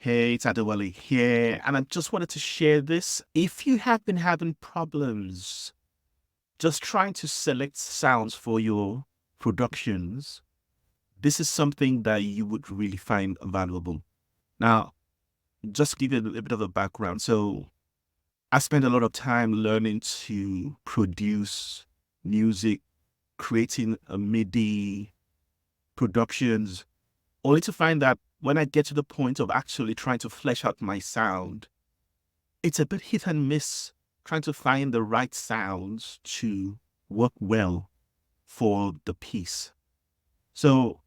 Hey, it's Adewale here, and I just wanted to share this. If you have been having problems just trying to select sounds for your productions, this is something that you would really find valuable. Now, just to give you a bit of a background. So, I spent a lot of time learning to produce music, creating a MIDI productions, only to find that when I get to the point of actually trying to flesh out my sound, it's a bit hit and miss trying to find the right sounds to work well for the piece. So,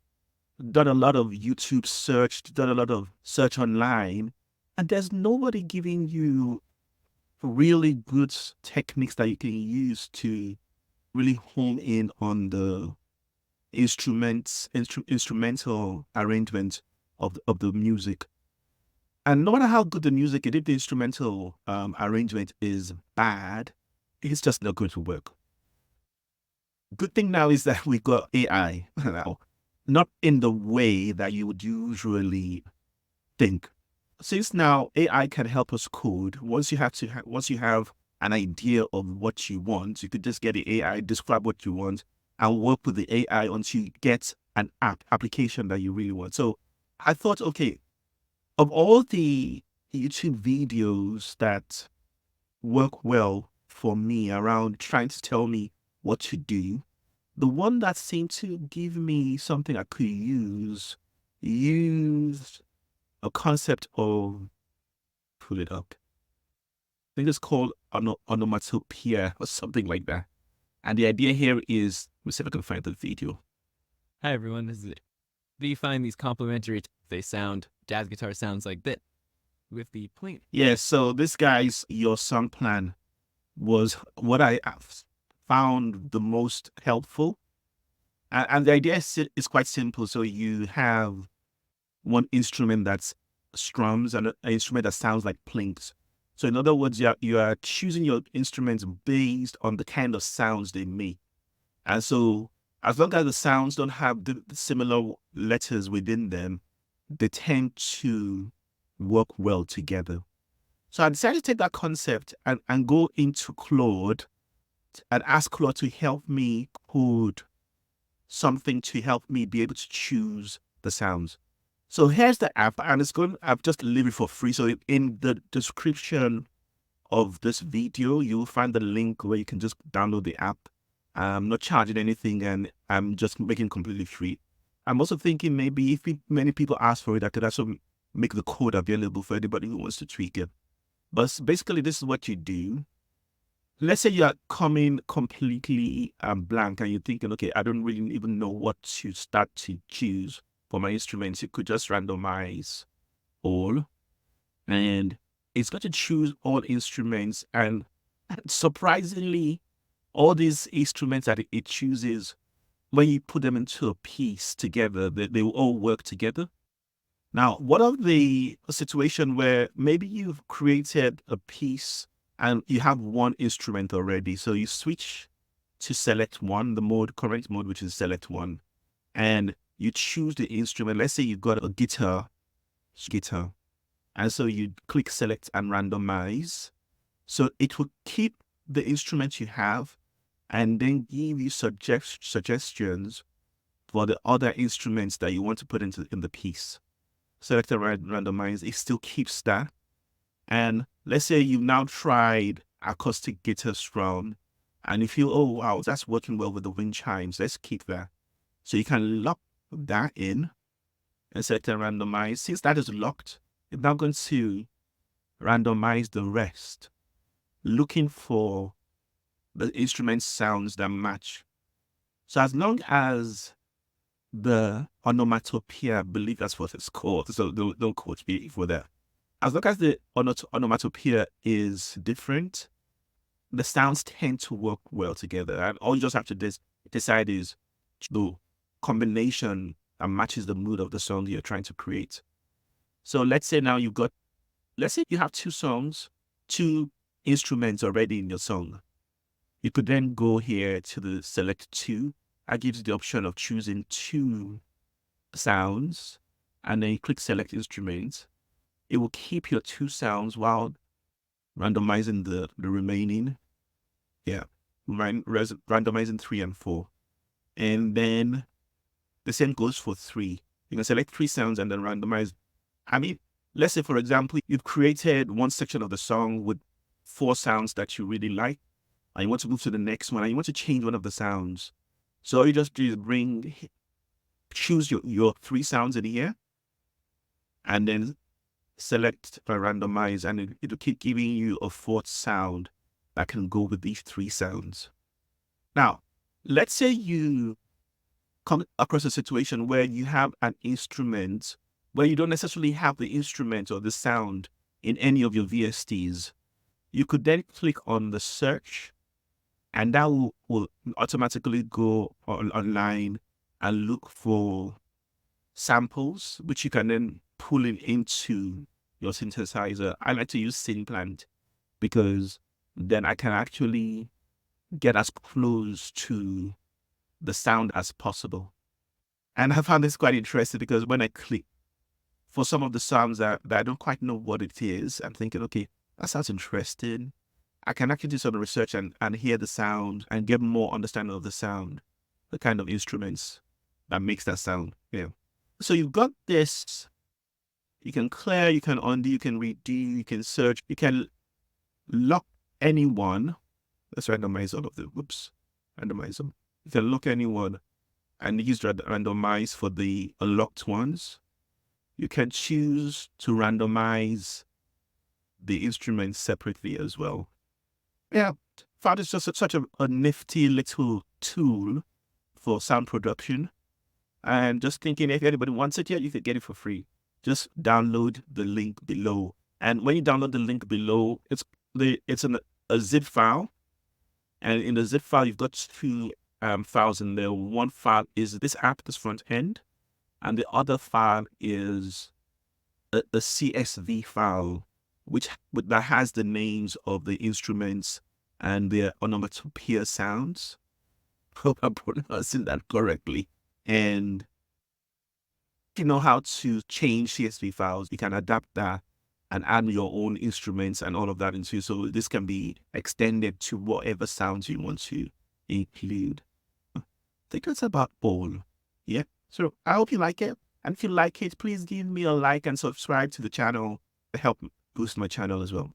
done a lot of YouTube search, done a lot of search online, and there's nobody giving you really good techniques that you can use to really hone in on the instrumental arrangement of the music. And no matter how good the music is, if the instrumental arrangement is bad, it's just not going to work. Good thing now is that we got AI now, not in the way that you would usually think. Since now AI can help us code, once you have an idea of what you want, you could just get the AI, describe what you want, and work with the AI until you get an application that you really want. So I thought, okay, of all the YouTube videos that work well for me around trying to tell me what to do, the one that seemed to give me something I could use used a concept of, pull it up. I think it's called onomatopoeia or something like that. And the idea here is, let's see if I can find the video. Hi everyone, this is it. Do you find these complementary? They sound, jazz guitar sounds like this with the point. Yeah, so this guy's Your Song Plan was what I found the most helpful. And the idea is quite simple. So you have one instrument that's strums and an instrument that sounds like plinks. So in other words, you are choosing your instruments based on the kind of sounds they make. And so as long as the sounds don't have the similar letters within them, they tend to work well together. So I decided to take that concept and go into Claude and ask Claude to help me code something to help me be able to choose the sounds. So here's the app, and I've just leave it for free. So in the description of this video, you'll find the link where you can just download the app. I'm not charging anything, and I'm just making it completely free. I'm also thinking maybe if many people ask for it, I could also make the code available for anybody who wants to tweak it. But basically, this is what you do. Let's say you are coming completely blank and you're thinking, okay, I don't really even know what to start to choose for my instruments. You could just randomize all, and it's going to choose all instruments. And surprisingly, all these instruments that it chooses, when you put them into a piece together, they will all work together. Now, what of the situation where maybe you've created a piece and you have one instrument already? So you switch to select one, the mode, correct mode, which is select one, and you choose the instrument. Let's say you've got a guitar. And so you click select and randomize. So it will keep the instrument you have and then give you suggestions for the other instruments that you want to put in the piece. Select and randomize, it still keeps that. And let's say you've now tried acoustic guitar strum and you feel, oh, wow, that's working well with the wind chimes. Let's keep that. So you can lock that in and select and randomize. Since that is locked, it's now going to randomize the rest, looking for the instrument sounds that match. So as long as the onomatopoeia, I believe that's what it's called, so don't quote me for that. As long as the onomatopoeia is different, the sounds tend to work well together. And all you just have to decide is the combination that matches the mood of the song you're trying to create. So let's say now let's say you have two instruments already in your song. You could then go here to the select two. That gives you the option of choosing two sounds, and then you click select instruments. it will keep your two sounds while randomizing the remaining. Yeah, randomizing 3 and 4. And then the same goes for 3. You can select 3 sounds and then randomize. I mean, let's say, for example, you've created one section of the song with 4 sounds that you really like, and you want to move to the next one, and you want to change one of the sounds. So all you just do is choose your 3 sounds in here, and then select randomize, and it'll keep giving you a 4th sound that can go with these 3 sounds. Now, let's say you come across a situation where you have an instrument where you don't necessarily have the instrument or the sound in any of your VSTs. You could then click on the search, and that will automatically go online and look for samples, which you can then pull it into your synthesizer. I like to use Synplant because then I can actually get as close to the sound as possible. And I found this quite interesting because when I click for some of the sounds that I don't quite know what it is, I'm thinking, okay, that sounds interesting. I can actually do some research and hear the sound and get more understanding of the sound, the kind of instruments that makes that sound. Yeah. So you've got this. You can clear, you can undo, you can redo, you can search, you can lock anyone. Let's randomize all of them. Whoops. Randomize them. You can lock anyone and use randomize for the unlocked ones. You can choose to randomize the instruments separately as well. Yeah, found it's just such a nifty little tool for sound production. And just thinking, if anybody wants it, yeah, you could get it for free. Just download the link below. And when you download the link below, it's a zip file. And in the zip file, you've got 2 files in there. One file is this app, this front end, and the other file is a CSV file, that has the names of the instruments and their onomatopoeia sounds. Hope I'm pronouncing that correctly. And if you know how to change CSV files, you can adapt that and add your own instruments and all of that into. So this can be extended to whatever sounds you want to include. I think that's about all. Yeah. So I hope you like it. And if you like it, please give me a like and subscribe to the channel to help boost my channel as well.